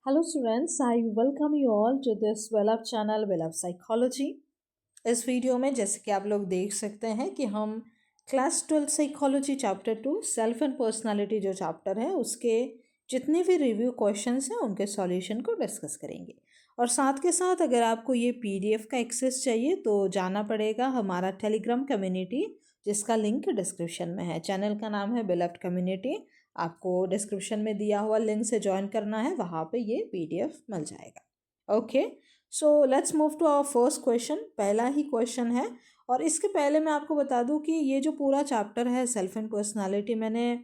Hello students, I welcome you all to this Well channel Well Psychology। इस video में जैसे कि आप लोग देख सकते हैं कि हम class 12 psychology chapter 2 self and personality जो चैप्टर है उसके जितने भी रिव्यू क्वेश्चंस हैं उनके सॉल्यूशन को डिस्कस करेंगे। और साथ के साथ अगर आपको ये पीडीएफ का एक्सेस चाहिए तो जाना पड़ेगा हमारा टेलीग्राम कम्युनिटी, जिसका लिंक डिस्क्रिप्शन में है। चैनल का नाम है बेलफ्ट कम्युनिटी। आपको डिस्क्रिप्शन में दिया हुआ लिंक से ज्वाइन करना है, वहाँ पे ये पीडीएफ मिल जाएगा। Okay, so let's move to our first question. पहला ही क्वेश्चन है और इसके पहले मैं आपको बता दूं कि ये जो पूरा चैप्टर है सेल्फ एंड पर्सनालिटी, मैंने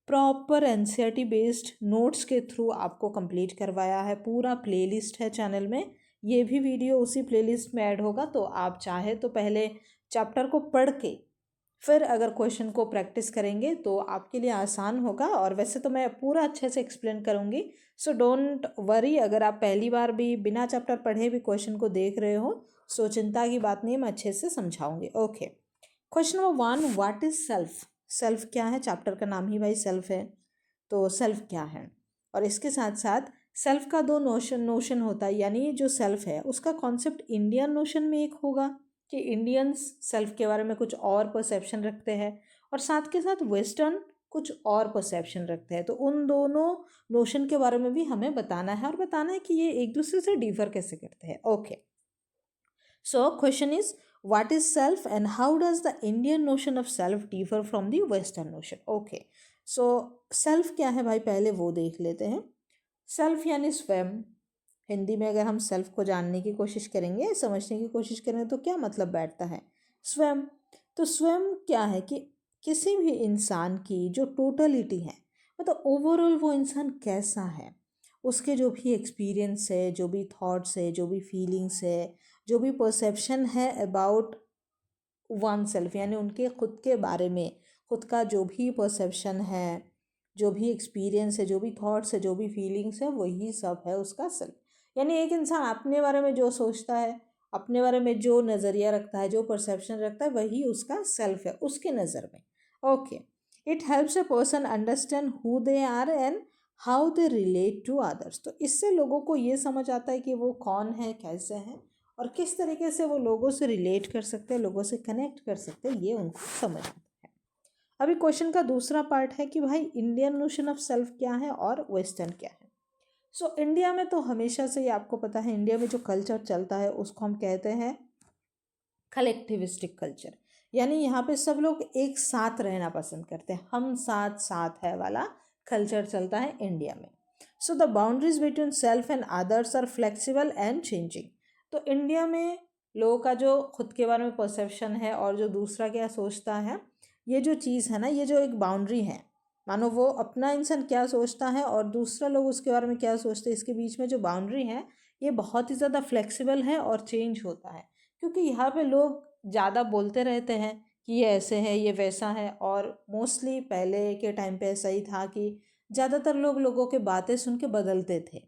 प्रॉपर एनसीईआरटी बेस्ड नोट्स के थ्रू आपको कंप्लीट करवाया है। पूरा प्लेलिस्ट है चैनल में, ये भी वीडियो उसी प्लेलिस्ट में ऐड होगा। तो आप चाहे तो पहले चैप्टर को पढ़ के फिर अगर क्वेश्चन को प्रैक्टिस करेंगे तो आपके लिए आसान होगा। और वैसे तो मैं पूरा अच्छे से एक्सप्लेन करूँगी, सो डोंट वरी। अगर आप पहली बार भी बिना चैप्टर पढ़े भी क्वेश्चन को देख रहे हो सो चिंता की बात नहीं है, मैं अच्छे से समझाऊंगी। Okay, question number 1, what is self. Self क्या है? चैप्टर का नाम ही भाई सेल्फ है, तो सेल्फ क्या है। और इसके साथ साथ सेल्फ का दो नोशन होता है, यानी जो सेल्फ है उसका कॉन्सेप्ट इंडियन नोशन में एक होगा कि इंडियंस सेल्फ के बारे में कुछ और परसेप्शन रखते हैं, और साथ के साथ वेस्टर्न कुछ और परसेप्शन रखते हैं। तो उन दोनों नोशन के बारे में भी हमें बताना है और बताना है कि ये एक दूसरे से डिफर कैसे करते हैं। Okay, so question is what is self and how does the Indian notion of self differ from the western notion. Okay, so self क्या है भाई, पहले वो देख लेते हैं। सेल्फ यानी स्वयं। हिंदी में अगर हम सेल्फ को जानने की कोशिश करेंगे, समझने की कोशिश करेंगे तो क्या मतलब बैठता है? स्वयं। तो स्वयं क्या है कि किसी भी इंसान की जो टोटलिटी है, मतलब ओवरऑल वो इंसान कैसा है, उसके जो भी एक्सपीरियंस है, जो भी थॉट्स है, जो भी फीलिंग्स है, जो भी परसेप्शन है अबाउट वन सेल्फ, यानी उनके खुद के बारे में, खुद का जो भी परसेप्शन है, जो भी एक्सपीरियंस है, जो भी थॉट्स है, जो भी फीलिंग्स है, वही सब है उसका सेल्फ। यानी एक इंसान अपने बारे में जो सोचता है, अपने बारे में जो नज़रिया रखता है, जो परसेप्शन रखता है, वही उसका सेल्फ है उसके नज़र में। Okay, it helps a person understand who they are and how they relate to others. तो इससे लोगों को ये समझ आता है कि वो कौन है, कैसे हैं, और किस तरीके से वो लोगों से रिलेट कर सकते हैं, लोगों से कनेक्ट कर सकते हैं, ये उनको समझ आता है। अभी क्वेश्चन का दूसरा पार्ट है कि भाई इंडियन नोशन ऑफ सेल्फ क्या है और वेस्टर्न क्या है। सो इंडिया में तो हमेशा से ही आपको पता है, इंडिया में जो कल्चर चलता है उसको हम कहते हैं कलेक्टिविस्टिक कल्चर। यानी यहाँ पे सब लोग एक साथ रहना पसंद करते हैं, हम साथ साथ है वाला कल्चर चलता है इंडिया में। So the boundaries between self and others are flexible and changing. तो इंडिया में लोगों का जो खुद के बारे में परसेप्शन है और जो दूसरा क्या सोचता है, ये जो चीज़ है ना, ये जो एक बाउंड्री है, मानो वो अपना इंसान क्या सोचता है और दूसरा लोग उसके बारे में क्या सोचते हैं, इसके बीच में जो बाउंड्री है ये बहुत ही ज़्यादा फ्लेक्सिबल है और चेंज होता है। क्योंकि यहाँ पे लोग ज़्यादा बोलते रहते हैं कि ये ऐसे है, ये वैसा है, और मोस्टली पहले के टाइम पे ऐसा ही था कि ज़्यादातर लोग लोगों के बातें सुन के बदलते थे।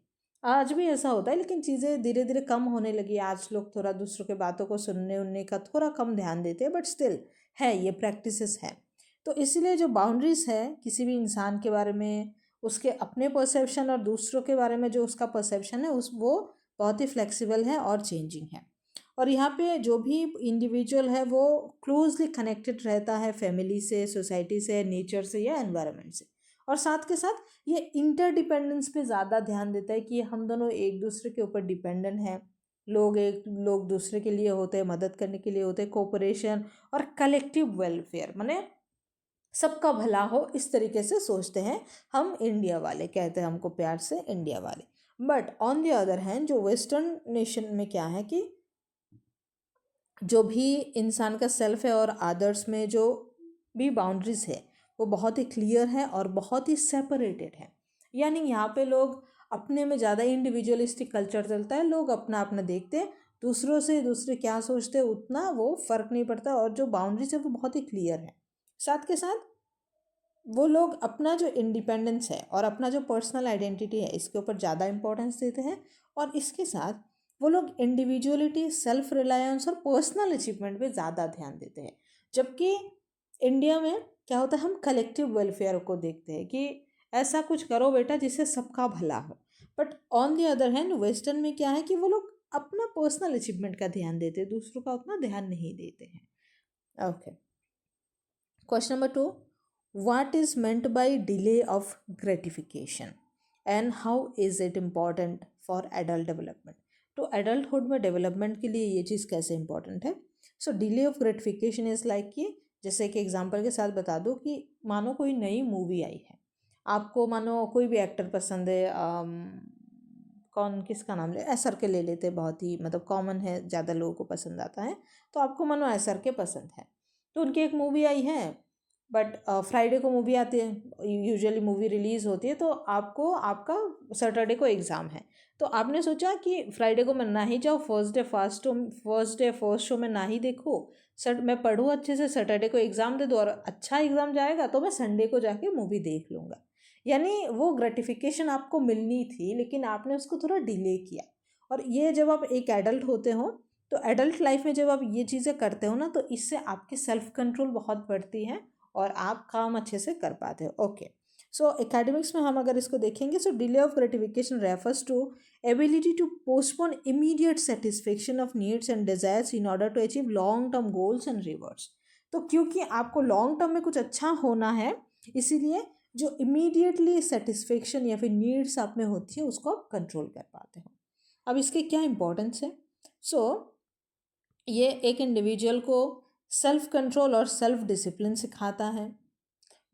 आज भी ऐसा होता है, लेकिन चीज़ें धीरे धीरे कम होने लगी। आज लोग थोड़ा दूसरों के बातों को सुनने उनने का थोड़ा कम ध्यान देते हैं, बट स्टिल है, ये प्रैक्टिसेस है। तो इसीलिए जो बाउंड्रीज है किसी भी इंसान के बारे में, उसके अपने परसेप्शन और दूसरों के बारे में जो उसका परसेप्शन है उस वो बहुत ही फ्लेक्सिबल है और चेंजिंग है। और यहाँ पे जो भी इंडिविजुअल है वो क्लोजली कनेक्टेड रहता है फैमिली से, सोसाइटी से, नेचर से या एनवायरनमेंट से। और साथ के साथ ये इंटरडिपेंडेंस पे ज़्यादा ध्यान देता है कि हम दोनों एक दूसरे के ऊपर डिपेंडेंट हैं। लोग दूसरे के लिए होते हैं, मदद करने के लिए होते हैं, कोऑपरेशन और कलेक्टिव वेलफेयर, माने सबका भला हो, इस तरीके से सोचते हैं हम इंडिया वाले, कहते हैं हमको प्यार से इंडिया वाले। But on the other hand जो वेस्टर्न नेशन में क्या है कि जो भी इंसान का सेल्फ है और अदर्स में जो भी बाउंड्रीज है वो बहुत ही क्लियर है और बहुत ही सेपरेटेड है। यानी यहाँ पे लोग अपने में ज़्यादा इंडिविजुअलिस्टिक कल्चर चलता है, लोग अपना अपना देखते हैं, दूसरों से दूसरे क्या सोचते हैं उतना वो फर्क नहीं पड़ता, और जो बाउंड्रीज है वो बहुत ही क्लियर है। साथ के साथ वो लोग अपना जो इंडिपेंडेंस है और अपना जो पर्सनल आइडेंटिटी है इसके ऊपर ज़्यादा इंपॉर्टेंस देते हैं। और इसके साथ वो लोग इंडिविजुअलिटी, सेल्फ रिलायंस और पर्सनल अचीवमेंट पे ज़्यादा ध्यान देते हैं। जबकि इंडिया में क्या होता है, हम कलेक्टिव वेलफेयर को देखते हैं कि ऐसा कुछ करो बेटा जिससे सबका भला हो। But on the other hand western में क्या है कि वो लोग अपना पर्सनल अचीवमेंट का ध्यान देते हैं, दूसरों का उतना ध्यान नहीं देते हैं। Okay, question number 2, what is meant by delay of gratification and how is it important for adult development. तो एडल्टहुड में डेवलपमेंट के लिए ये चीज़ कैसे इंपॉर्टेंट है। So delay of gratification is like कि जैसे कि एग्जांपल के साथ बता दो कि मानो कोई नई मूवी आई है, आपको मानो कोई भी एक्टर पसंद है, कौन किसका नाम ले, एसर के ले लेते, बहुत ही मतलब कॉमन है, ज़्यादा लोगों को पसंद आता है, तो आपको मानो एसर के पसंद है, तो उनकी एक मूवी आई है, बट फ्राइडे को मूवी आती है, यूजुअली मूवी रिलीज़ होती है, तो आपको आपका सैटरडे को एग्ज़ाम है, तो आपने सोचा कि फ्राइडे को मैं ना ही जाऊँ, फर्स्ट शो में ना ही देखूँ, मैं पढ़ूँ अच्छे से, सैटरडे को एग्ज़ाम दे दूँ और अच्छा एग्ज़ाम जाएगा तो मैं संडे को जाके मूवी देख लूँगा। यानी वो ग्रेटिफिकेशन आपको मिलनी थी लेकिन आपने उसको थोड़ा डिले किया। और ये जब आप एक एडल्ट होते हो, तो एडल्ट लाइफ में जब आप ये चीज़ें करते हो ना, तो इससे आपकी सेल्फ कंट्रोल बहुत बढ़ती है और आप काम अच्छे से कर पाते हो। ओके, सो एकेडमिक्स में हम अगर इसको देखेंगे, so delay of gratification refers to ability to postpone immediate satisfaction of needs and desires in order to achieve long term goals and rewards. तो क्योंकि आपको लॉन्ग टर्म में कुछ अच्छा होना है, इसीलिए जो इमीडिएटली सेटिस्फेक्शन या फिर नीड्स आप में होती है उसको आप कंट्रोल कर पाते हो। अब इसके क्या इंपॉर्टेंस है। सो ये एक इंडिविजुअल को सेल्फ कंट्रोल और सेल्फ डिसिप्लिन सिखाता है।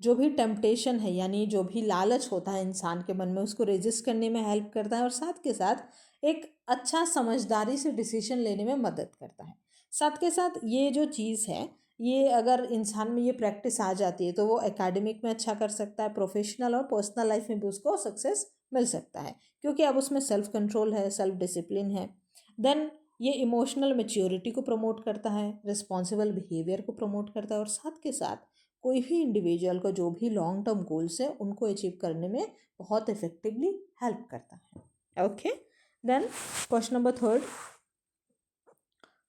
जो भी टेम्पटेशन है यानी जो भी लालच होता है इंसान के मन में, उसको रेजिस्ट करने में हेल्प करता है और साथ के साथ एक अच्छा समझदारी से डिसीजन लेने में मदद करता है। साथ के साथ ये जो चीज़ है, ये अगर इंसान में ये प्रैक्टिस आ जाती है तो वो एकेडमिक में अच्छा कर सकता है, प्रोफेशनल और पर्सनल लाइफ में भी उसको सक्सेस मिल सकता है, क्योंकि अब उसमें सेल्फ कंट्रोल है, सेल्फ डिसिप्लिन है। देन ये इमोशनल मेच्योरिटी को प्रमोट करता है, रिस्पॉन्सिबल बिहेवियर को प्रमोट करता है और साथ के साथ कोई भी इंडिविजुअल को जो भी लॉन्ग टर्म गोल्स है उनको अचीव करने में बहुत इफेक्टिवली हेल्प करता है। Okay, then question number 3,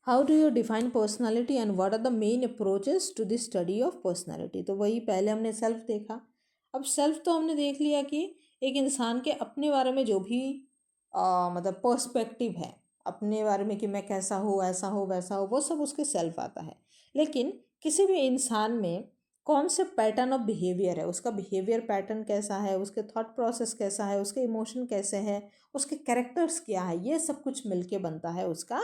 how do you define personality and what are the main approaches to the study of personality. तो वही पहले हमने सेल्फ देखा, अब सेल्फ तो हमने देख लिया कि एक इंसान के अपने बारे में जो भी मतलब पर्सपेक्टिव है अपने बारे में कि मैं कैसा हूँ, ऐसा हो वैसा हो, वो सब उसके सेल्फ आता है। लेकिन किसी भी इंसान में कौन से पैटर्न ऑफ बिहेवियर है, उसका बिहेवियर पैटर्न कैसा है, उसके थॉट प्रोसेस कैसा है, उसके इमोशन कैसे हैं, उसके कैरेक्टर्स क्या है, ये सब कुछ मिलके बनता है उसका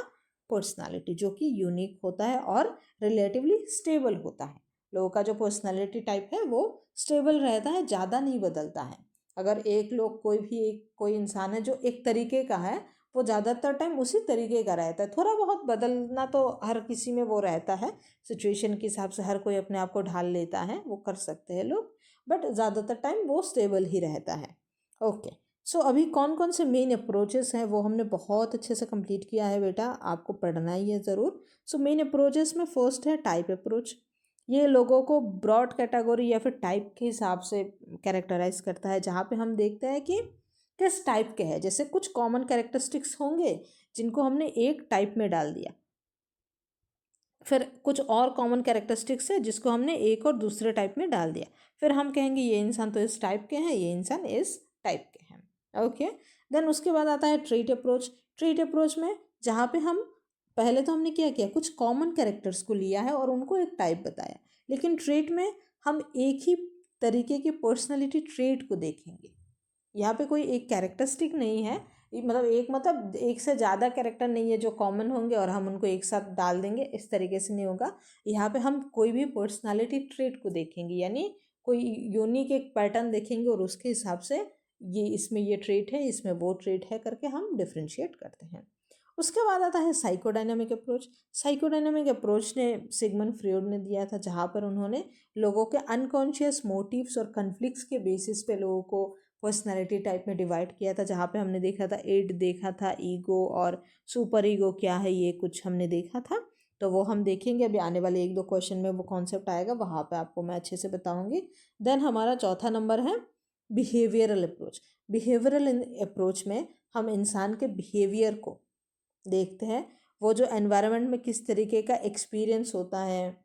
पर्सनालिटी, जो कि यूनिक होता है और रिलेटिवली स्टेबल होता है। लोगों का जो पर्सनालिटी टाइप है वो स्टेबल रहता है, ज़्यादा नहीं बदलता है। अगर एक लोग कोई इंसान है जो एक तरीके का है, वो ज़्यादातर टाइम उसी तरीके का रहता है, थोड़ा बहुत बदलना तो हर किसी में वो रहता है, सिचुएशन के हिसाब से हर कोई अपने आप को ढाल लेता है, वो कर सकते हैं लोग, बट ज़्यादातर टाइम वो स्टेबल ही रहता है। ओके, सो अभी कौन कौन से मेन अप्रोचेस हैं वो हमने बहुत अच्छे से कंप्लीट किया है बेटा, आपको पढ़ना ही है ज़रूर। सो मेन अप्रोचेस में फर्स्ट है टाइप अप्रोच। ये लोगों को ब्रॉड कैटेगरी या फिर टाइप के हिसाब से कैरेक्टराइज करता है, जहाँ पे हम देखते हैं कि किस टाइप के हैं। जैसे कुछ कॉमन कैरेक्टरिस्टिक्स होंगे जिनको हमने एक टाइप में डाल दिया, फिर कुछ और कॉमन कैरेक्टरिस्टिक्स है जिसको हमने एक और दूसरे टाइप में डाल दिया, फिर हम कहेंगे ये इंसान तो इस टाइप के हैं, ये इंसान इस टाइप के हैं। ओके, देन उसके बाद आता है ट्रेट अप्रोच। ट्रेट अप्रोच में जहाँ पे हम पहले तो हमने क्या किया, कुछ कॉमन कैरेक्टर्स को लिया है और उनको एक टाइप बताया, लेकिन ट्रेट में हम एक ही तरीके की पर्सनैलिटी ट्रेट को देखेंगे। यहाँ पे कोई एक कैरेक्टरिस्टिक नहीं है, मतलब एक से ज़्यादा कैरेक्टर नहीं है जो कॉमन होंगे और हम उनको एक साथ डाल देंगे, इस तरीके से नहीं होगा। यहाँ पे हम कोई भी पर्सनालिटी ट्रेट को देखेंगे, यानी कोई यूनिक एक पैटर्न देखेंगे और उसके हिसाब से ये इसमें ये ट्रेट है, इसमें वो ट्रेट है करके हम डिफ्रेंशिएट करते हैं। उसके बाद आता है साइकोडायनामिक अप्रोच। साइकोडायनामिक अप्रोच ने सिगमंड फ्रॉयड ने दिया था, जहाँ पर उन्होंने लोगों के अनकॉन्शियस मोटिव्स और कन्फ्लिक्ट्स के बेसिस पे लोगों को पर्सनालिटी टाइप में डिवाइड किया था, जहाँ पे हमने देखा था इड देखा था, ईगो और सुपर ईगो क्या है, ये कुछ हमने देखा था। तो वो हम देखेंगे अभी आने वाले 1-2 क्वेश्चन में, वो कॉन्सेप्ट आएगा, वहाँ पे आपको मैं अच्छे से बताऊंगी। देन हमारा चौथा नंबर है बिहेवियरल अप्रोच। बिहेवियरल अप्रोच में हम इंसान के बिहेवियर को देखते हैं, वो जो एनवायरनमेंट में किस तरीके का एक्सपीरियंस होता है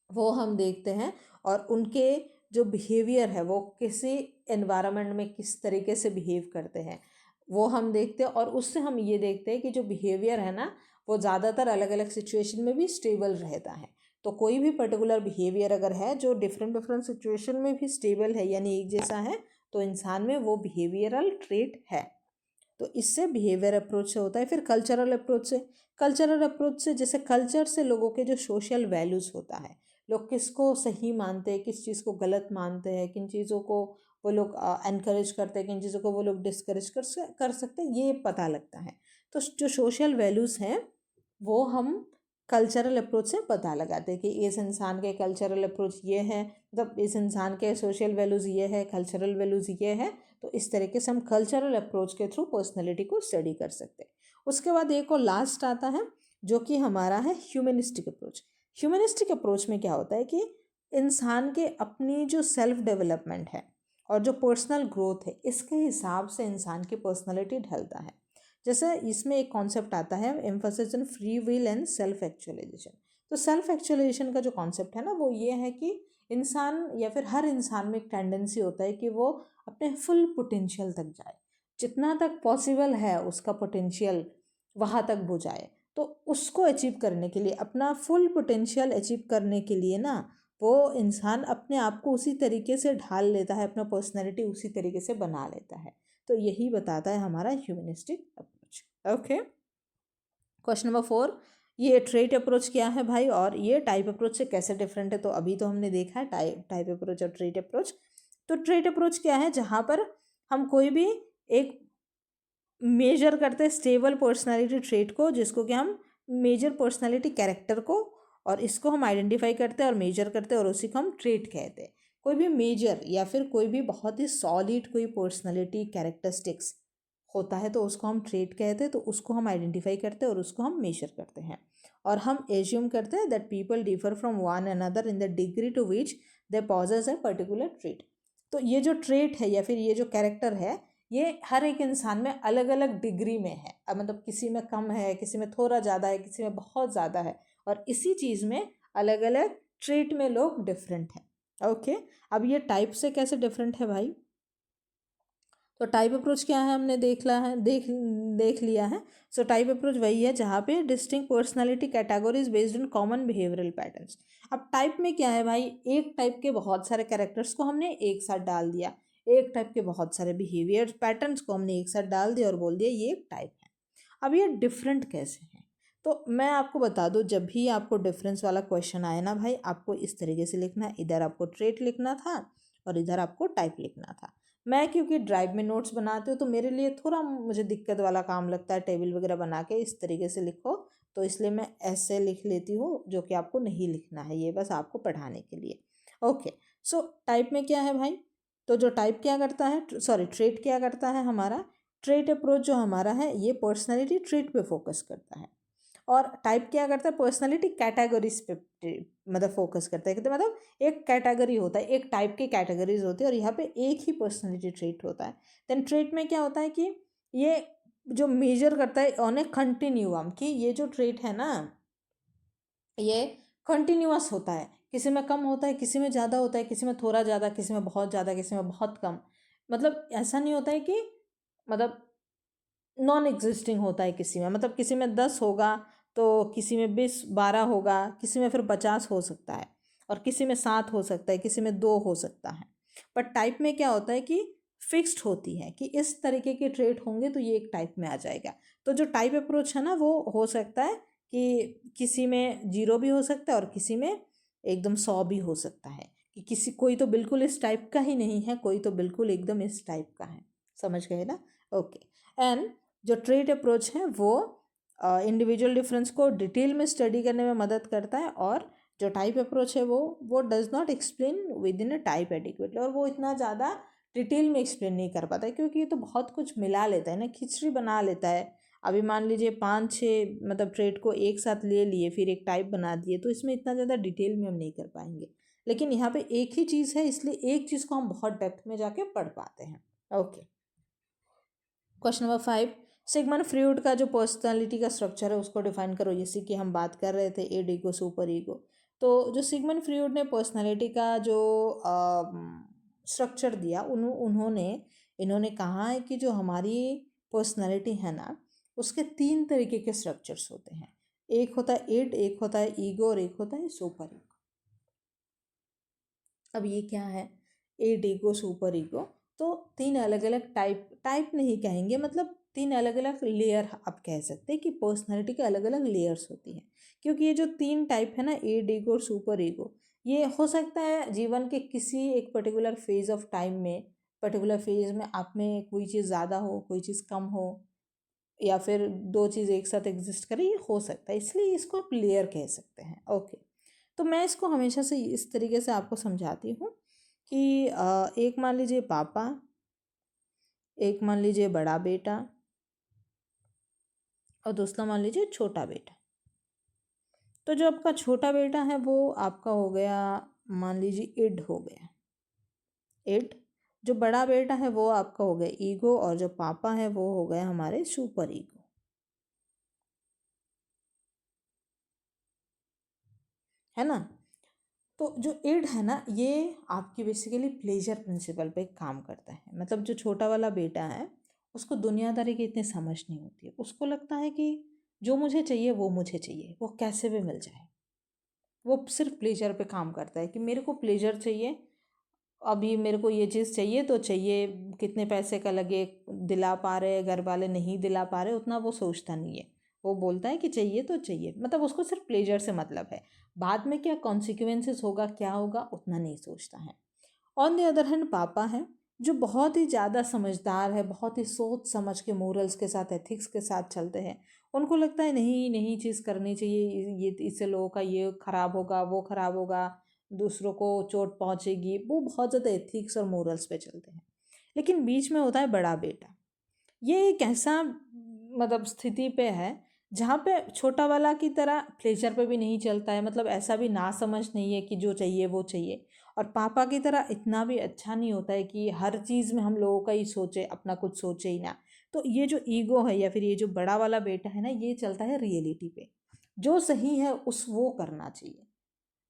वो हम देखते हैं, और उनके जो बिहेवियर है वो किसी एनवायरनमेंट में किस तरीके से बिहेव करते हैं। वो हम देखते हैं, और उससे हम ये देखते हैं कि जो बिहेवियर है ना वो ज़्यादातर अलग अलग सिचुएशन में भी स्टेबल रहता है। तो कोई भी पर्टिकुलर बिहेवियर अगर है जो डिफरेंट डिफरेंट सिचुएशन में भी स्टेबल है यानी एक जैसा है, तो इंसान में वो बिहेवियरल ट्रेट है। तो इससे बिहेवियर अप्रोच से होता है। फिर कल्चरल अप्रोच से, कल्चरल अप्रोच से जैसे कल्चर से लोगों के जो सोशल वैल्यूज़ होता है, लोग किसको सही मानते हैं, किस चीज़ को गलत मानते हैं, किन चीज़ों को वो लोग एनकरेज करते हैं, किन चीज़ों को वो लोग डिस्करेज कर सकते हैं, ये पता लगता है। तो जो सोशल वैल्यूज़ हैं वो हम कल्चरल अप्रोच से पता लगाते हैं कि इस इंसान के कल्चरल अप्रोच ये है, मतलब इस इंसान के सोशल वैल्यूज़ ये है, कल्चरल वैल्यूज़ ये है। तो इस तरीके से हम कल्चरल अप्रोच के थ्रू पर्सनैलिटी को स्टडी कर सकते हैं। उसके बाद एक और लास्ट आता है जो कि हमारा है ह्यूमनिस्टिक अप्रोच। ह्यूमनिस्टिक अप्रोच में क्या होता है कि इंसान के अपनी जो सेल्फ डेवलपमेंट है और जो पर्सनल ग्रोथ है इसके हिसाब से इंसान की पर्सनैलिटी ढलता है। जैसे इसमें एक कॉन्सेप्ट आता है emphasis on free will and self actualisation. तो सेल्फ एक्चुअलाइजेशन का जो कॉन्सेप्ट है ना वो ये है कि इंसान या फिर हर इंसान में एक टेंडेंसी होता है कि वो अपने फुल पोटेंशियल तक जाए, जितना तक पॉसिबल है उसका पोटेंशियल वहाँ तक वो जाए। तो उसको अचीव करने के लिए, अपना फुल पोटेंशियल अचीव करने के लिए ना वो इंसान अपने आप को उसी तरीके से ढाल लेता है, अपना पर्सनैलिटी उसी तरीके से बना लेता है। तो यही बताता है हमारा humanistic approach. Okay, question number 4, ये ट्रेट अप्रोच क्या है भाई और ये टाइप अप्रोच से कैसे डिफरेंट है। तो अभी तो हमने देखा है टाइप अप्रोच और ट्रेट अप्रोच। तो ट्रेट अप्रोच क्या है, जहाँ पर हम कोई भी एक मेजर करते हैं स्टेबल पर्सनालिटी ट्रेट को, जिसको कि हम मेजर पर्सनालिटी कैरेक्टर को, और इसको हम आइडेंटिफाई करते हैं और मेजर करते हैं और उसी को हम ट्रेट कहते हैं। कोई भी मेजर या फिर कोई भी बहुत ही सॉलिड कोई पर्सनालिटी कैरेक्टरिस्टिक्स होता है तो उसको हम ट्रेट कहते हैं। तो उसको हम आइडेंटिफाई करते हैं और उसको हम मेजर करते हैं, और हम एज्यूम करते हैं that people differ from one another in the degree to which they possess a particular trait. तो ये जो ट्रेट है या फिर ये जो कैरेक्टर है ये हर एक इंसान में अलग अलग डिग्री में है। अब मतलब किसी में कम है, किसी में थोड़ा ज़्यादा है, किसी में बहुत ज़्यादा है, और इसी चीज़ में अलग अलग ट्रेट में लोग डिफरेंट हैं। ओके, अब ये टाइप से कैसे डिफरेंट है भाई। तो टाइप अप्रोच क्या है हमने देख लिया है। सो टाइप अप्रोच वही है जहाँ पे distinct personality categories based on common behavioural patterns. अब टाइप में क्या है भाई, एक टाइप के बहुत सारे कैरेक्टर्स को हमने एक साथ डाल दिया, एक टाइप के बहुत सारे बिहेवियर पैटर्न्स को हमने एक साथ डाल दिया और बोल दिया ये एक टाइप है। अब ये डिफरेंट कैसे हैं, तो मैं आपको बता दूं, जब भी आपको डिफरेंस वाला क्वेश्चन आए ना भाई, आपको इस तरीके से लिखना है, इधर आपको ट्रेट लिखना था और इधर आपको टाइप लिखना था। मैं क्योंकि ड्राइव में नोट्स बनाती हूँ तो मेरे लिए थोड़ा मुझे दिक्कत वाला काम लगता है टेबल वगैरह बना के इस तरीके से लिखो, तो इसलिए मैं ऐसे लिख लेती हूँ, जो कि आपको नहीं लिखना है, ये बस आपको पढ़ाने के लिए। ओके, सो टाइप में क्या है भाई, तो जो टाइप क्या करता है, सॉरी ट्रेट क्या करता है हमारा, ट्रेट अप्रोच जो हमारा है ये पर्सनैलिटी ट्रेट पे फोकस करता है, और टाइप क्या करता है पर्सनैलिटी कैटेगरीज पे मतलब फोकस करता है। कहते मतलब एक कैटेगरी होता है, एक टाइप की कैटेगरीज होती है और यहाँ पे एक ही पर्सनैलिटी ट्रेट होता है। देन ट्रेट में क्या होता है कि ये जो मेजर करता है ऑन ए कंटिन्यूअम, कि ये जो ट्रेट है ना ये कंटिन्यूअस होता है, किसी में कम होता है, किसी में ज़्यादा होता है, किसी में थोड़ा ज़्यादा, किसी में बहुत ज़्यादा, किसी में बहुत कम। मतलब ऐसा नहीं होता है कि मतलब नॉन एग्जिस्टिंग होता है किसी में, मतलब किसी में 10 होगा तो किसी में 20-12 होगा, किसी में फिर 50 हो सकता है, और किसी में 7 हो सकता है, किसी में 2 हो सकता है। पर टाइप में क्या होता है कि फिक्स्ड होती है कि इस तरीके के ट्रेट होंगे तो ये एक टाइप में आ जाएगा। तो जो टाइप अप्रोच है ना वो हो सकता है कि किसी में 0 भी हो सकता है और किसी में एकदम 100 भी हो सकता है, कि किसी कोई तो बिल्कुल इस टाइप का ही नहीं है, कोई तो बिल्कुल एकदम इस टाइप का है। समझ गए ना। ओके, एंड जो ट्रेट अप्रोच है वो इंडिविजुअल डिफरेंस को डिटेल में स्टडी करने में मदद करता है, और जो टाइप अप्रोच है वो does not explain with in a type adequately, और वो इतना ज़्यादा डिटेल में एक्सप्लेन नहीं कर पाता है, क्योंकि ये तो बहुत कुछ मिला लेता है ना, खिचड़ी बना लेता है। अभी मान लीजिए 5-6 मतलब ट्रेट को एक साथ ले लिए फिर एक टाइप बना दिए, तो इसमें इतना ज़्यादा डिटेल में हम नहीं कर पाएंगे। लेकिन यहाँ पे एक ही चीज़ है इसलिए एक चीज़ को हम बहुत डेप्थ में जाके पढ़ पाते हैं। Okay, question number 5, Sigmund Freud का जो पर्सनालिटी का स्ट्रक्चर है उसको डिफाइन करो। जैसे कि हम बात कर रहे थे एड ईगो सुपर ईगो, तो जो सिगमंड फ्रॉइड ने पर्सनालिटी का जो स्ट्रक्चर दिया उन्होंने इन्होंने कहा है कि जो हमारी पर्सनैलिटी है ना, उसके 3 तरीके के स्ट्रक्चर्स होते हैं। एक होता है इड, एक होता है ईगो और एक होता है सुपर ईगो। अब ये क्या है, इड, ईगो, सुपर ईगो, तो 3 अलग अलग टाइप नहीं कहेंगे, मतलब 3 अलग अलग लेयर आप कह सकते हैं कि पर्सनैलिटी के अलग अलग लेयर्स होती हैं। क्योंकि ये जो 3 टाइप है ना, इड, ईगो और सुपर ईगो, ये हो सकता है जीवन के किसी एक पर्टिकुलर फेज ऑफ टाइम में, पर्टिकुलर फेज में आप में कोई चीज़ ज़्यादा हो, कोई चीज़ कम हो, या फिर 2 चीज़ एक साथ एग्जिस्ट करें, ये हो सकता है, इसलिए इसको आप लेयर कह सकते हैं। ओके, तो मैं इसको हमेशा से इस तरीके से आपको समझाती हूँ कि एक मान लीजिए पापा, एक मान लीजिए बड़ा बेटा, और दूसरा मान लीजिए छोटा बेटा। तो जो आपका छोटा बेटा है वो आपका हो गया, मान लीजिए इड हो गया, इड। जो बड़ा बेटा है वो आपका हो गया ईगो, और जो पापा है वो हो गया हमारे सुपर ईगो, है ना। तो जो इड है ना, ये आपकी बेसिकली प्लेजर प्रिंसिपल पे काम करता है। मतलब जो छोटा वाला बेटा है उसको दुनियादारी की इतनी समझ नहीं होती है, उसको लगता है कि जो मुझे चाहिए वो मुझे चाहिए, वो कैसे भी मिल जाए। वो सिर्फ प्लेजर पे काम करता है कि मेरे को प्लेजर चाहिए, अभी मेरे को ये चीज़ चाहिए तो चाहिए, कितने पैसे का लगे, दिला पा रहे घर वाले नहीं दिला पा रहे, उतना वो सोचता नहीं है। वो बोलता है कि चाहिए तो चाहिए, मतलब उसको सिर्फ प्लेजर से मतलब है, बाद में क्या कॉन्सिक्वेंसेस होगा, क्या होगा, उतना नहीं सोचता है। ऑन द अदर हैंड पापा है, जो बहुत ही ज़्यादा समझदार है, बहुत ही सोच समझ के मोरल्स के साथ, एथिक्स के साथ चलते हैं। उनको लगता है नहीं नहीं चीज़ करनी चाहिए, ये इससे लोगों का ये खराब होगा, वो खराब होगा, दूसरों को चोट पहुंचेगी, वो बहुत ज़्यादा एथिक्स और मोरल्स पे चलते हैं। लेकिन बीच में होता है बड़ा बेटा, ये एक ऐसा मतलब स्थिति पे है जहाँ पे छोटा वाला की तरह प्लेजर पे भी नहीं चलता है, मतलब ऐसा भी ना समझ नहीं है कि जो चाहिए वो चाहिए, और पापा की तरह इतना भी अच्छा नहीं होता है कि हर चीज़ में हम लोगों का ही सोचे, अपना कुछ सोचे ही ना। तो ये जो ईगो है या फिर ये जो बड़ा वाला बेटा है ना, ये चलता है रियलिटी पे, जो सही है उस वो करना चाहिए,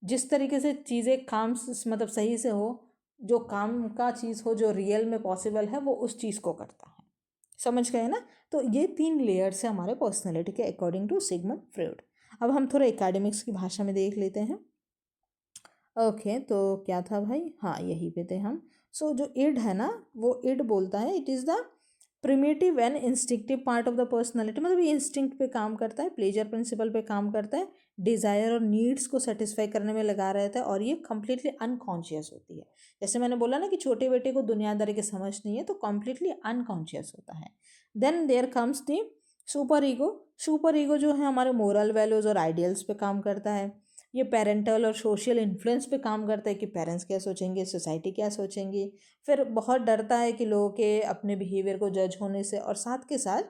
जिस तरीके से चीज़ें काम मतलब सही से हो, जो काम का चीज़ हो, जो रियल में पॉसिबल है, वो उस चीज़ को करता है। समझ गए ना। तो ये 3 लेयर्स है हमारे पर्सनैलिटी के अकॉर्डिंग टू सिगमंड फ्रॉइड। अब हम थोड़ा एकेडमिक्स की भाषा में देख लेते हैं। ओके, तो क्या था भाई, हाँ यही पे थे हम। सो जो इड है ना, वो इड बोलता है it is the primitive and instinctive part of the personality, मतलब ये इंस्टिंक्ट पे काम करता है, प्लेजर प्रिंसिपल पे काम करता है, डिज़ायर और नीड्स को सेटिस्फाई करने में लगा रहता है, और ये कम्प्लीटली अनकॉन्शियस होती है। जैसे मैंने बोला ना कि छोटे बेटे को दुनियादारी की समझ नहीं है, तो कम्प्लीटली अनकॉन्शियस होता है। Then there comes the super ego. Super ego जो है हमारे मोरल वैल्यूज़ और आइडियल्स पे काम करता है। ये पेरेंटल और सोशल इन्फ्लुएंस पे काम करता है कि पेरेंट्स क्या सोचेंगे, सोसाइटी क्या सोचेंगी। फिर बहुत डरता है कि लोगों के अपने बिहेवियर को जज होने से, और साथ के साथ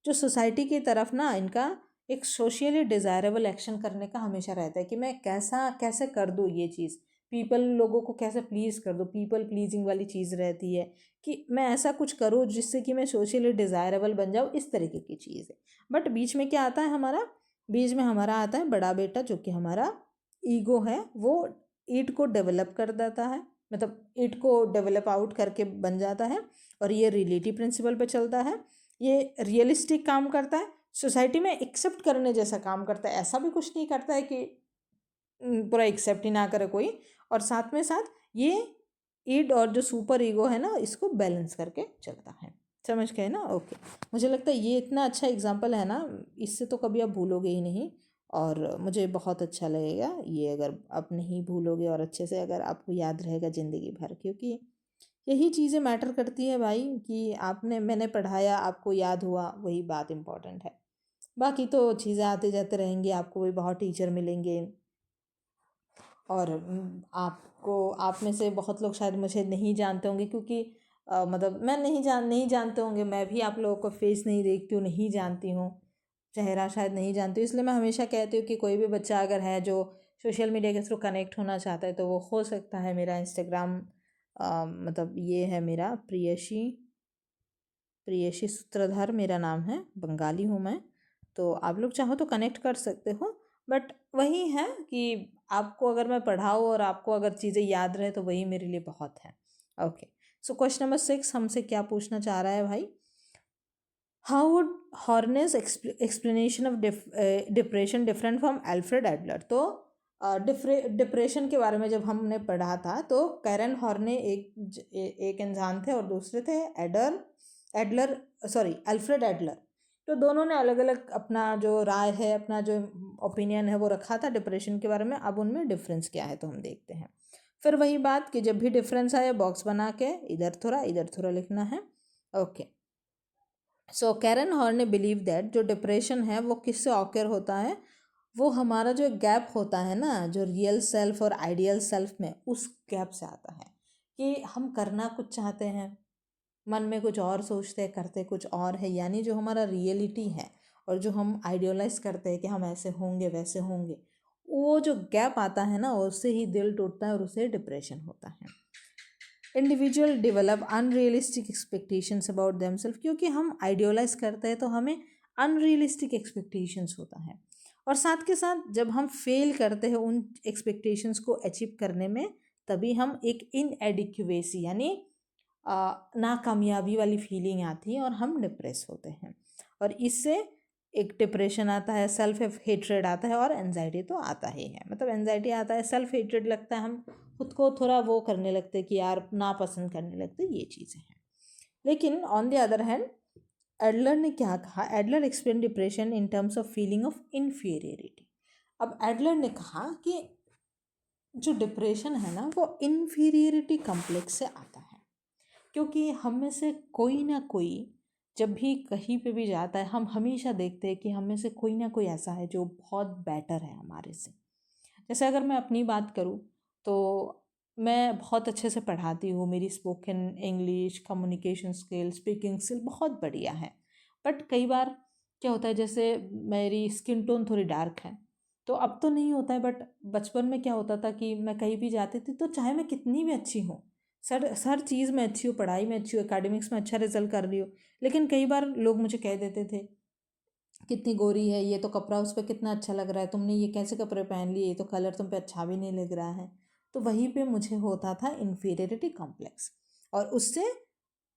जो सोसाइटी की तरफ ना इनका एक सोशली डिज़ायरेबल एक्शन करने का हमेशा रहता है कि मैं कैसे कर दूँ ये चीज़, पीपल लोगों को कैसे प्लीज़ कर दूँ, पीपल प्लीजिंग वाली चीज़ रहती है कि मैं ऐसा कुछ करूँ जिससे कि मैं सोशली डिज़ायरेबल बन जाऊँ, इस तरीके की चीज़ है। बट बीच में क्या आता है हमारा, बीच में हमारा आता है बड़ा बेटा, जो कि हमारा ईगो है, वो ईट को डेवलप कर देता है, मतलब ईट को डेवलप आउट करके बन जाता है, और ये रिलेटिव प्रिंसिपल पे चलता है। ये रियलिस्टिक काम करता है, सोसाइटी में एक्सेप्ट करने जैसा काम करता है, ऐसा भी कुछ नहीं करता है कि पूरा एक्सेप्ट ही ना करे कोई। और साथ में साथ ये ईड और जो सुपर ईगो है ना, इसको बैलेंस करके चलता है। समझ गए ना। ओके, मुझे लगता है ये इतना अच्छा एग्जाम्पल है ना, इससे तो कभी आप भूलोगे ही नहीं, और मुझे बहुत अच्छा लगेगा ये अगर आप नहीं भूलोगे, और अच्छे से अगर आपको याद रहेगा ज़िंदगी भर, क्योंकि यही चीज़ें मैटर करती है भाई, कि आपने मैंने पढ़ाया आपको याद हुआ, वही बात इम्पॉर्टेंट है। बाकी तो चीज़ें आते जाते रहेंगी, आपको भी बहुत टीचर मिलेंगे, और आपको, आप में से बहुत लोग शायद मुझे नहीं जानते होंगे, क्योंकि मतलब मैं नहीं जानते होंगे, मैं भी आप लोगों को फेस नहीं देखती हूँ, नहीं जानती हूँ, चेहरा शायद नहीं जानती हूँ, इसलिए मैं हमेशा कहती हूँ कि कोई भी बच्चा अगर है जो सोशल मीडिया के थ्रू कनेक्ट होना चाहता है, तो वो हो सकता है मेरा इंस्टाग्राम, मतलब ये है मेरा प्रियशी, प्रियशी सूत्रधार मेरा नाम है, बंगाली हूँ मैं। तो आप लोग चाहो तो कनेक्ट कर सकते हो, बट वही है कि आपको अगर मैं पढ़ाऊँ और आपको अगर चीज़ें याद रहे, तो वही मेरे लिए बहुत है। ओके, सो क्वेश्चन नंबर 6 हमसे क्या पूछना चाह रहा है भाई, how would Horney's explanation of depression different from Alfred Adler. तो डिप्रेशन के बारे में जब हमने पढ़ा था तो कैरन हॉर्ने एक इंसान थे और दूसरे थे एडलर सॉरी एल्फ्रेड एडलर। तो दोनों ने अलग अलग अपना जो राय है, अपना जो ओपिनियन है वो रखा था डिप्रेशन के बारे में। अब उनमें डिफरेंस क्या है तो हम देखते हैं। फिर वही बात कि जब भी डिफरेंस आए बॉक्स बना के इधर थोड़ा लिखना है। ओके, सो कैरन हॉर्न ने बिलीव दैट जो डिप्रेशन है वो किससे ऑकर होता है, वो हमारा जो गैप होता है ना, जो रियल सेल्फ और आइडियल सेल्फ में, उस गैप से आता है कि हम करना कुछ चाहते हैं, मन में कुछ और सोचते हैं, करते कुछ और है, यानी जो हमारा रियलिटी है और जो हम आइडियलाइज करते हैं कि हम ऐसे होंगे वैसे होंगे, वो जो गैप आता है ना, उससे ही दिल टूटता है और उससे डिप्रेशन होता है। Individual develop unrealistic expectations about themselves, क्योंकि हम आइडियलाइज करते हैं तो हमें अनरियलिस्टिक एक्सपेक्टेशंस होता है। और साथ के साथ जब हम फेल करते हैं उन एक्सपेक्टेशंस को अचीव करने में, तभी हम एक इनएडिक्वेसी यानी नाकामयाबी वाली फीलिंग आती है और हम डिप्रेस होते हैं। और इससे एक डिप्रेशन आता है, सेल्फ हेट्रेड आता है और एनजाइटी तो आता ही है। मतलब एनजाइटी आता है, सेल्फ हेट्रेड लगता है, हम खुद को थोड़ा वो करने लगते कि यार नापसंद करने लगते, ये चीज़ें हैं। लेकिन on the other hand Adler ने क्या कहा, Adler explain depression in terms of feeling of inferiority. अब एडलर ने कहा कि जो डिप्रेशन है ना वो इन्फीरियरिटी कम्प्लेक्स से आता है, क्योंकि हम में से कोई ना कोई जब भी कहीं पे भी जाता है, हम हमेशा देखते हैं कि हम में से कोई ना कोई ऐसा है जो बहुत बेटर है हमारे से। जैसे अगर मैं अपनी बात करूँ तो मैं बहुत अच्छे से पढ़ाती हूँ, मेरी spoken English, communication skill, speaking skill बहुत बढ़िया है। बट कई बार क्या होता है, जैसे मेरी स्किन टोन थोड़ी डार्क है, तो अब तो नहीं होता है, बट बचपन में क्या होता था कि मैं कहीं भी जाती थी तो चाहे मैं कितनी भी अच्छी हूँ, हर चीज़ में अच्छी हूँ, पढ़ाई में अच्छी हूँ, एकेडमिक्स में अच्छा रिजल्ट कर रही हूँ, लेकिन कई बार लोग मुझे कह देते थे कितनी गोरी है, ये तो कपड़ा उस पर कितना अच्छा लग रहा है, तुमने ये कैसे कपड़े पहन लिए, ये तो कलर तुम पे अच्छा भी नहीं लग रहा है। तो वहीं पे मुझे होता था इन्फीरियरिटी कॉम्प्लेक्स, और उससे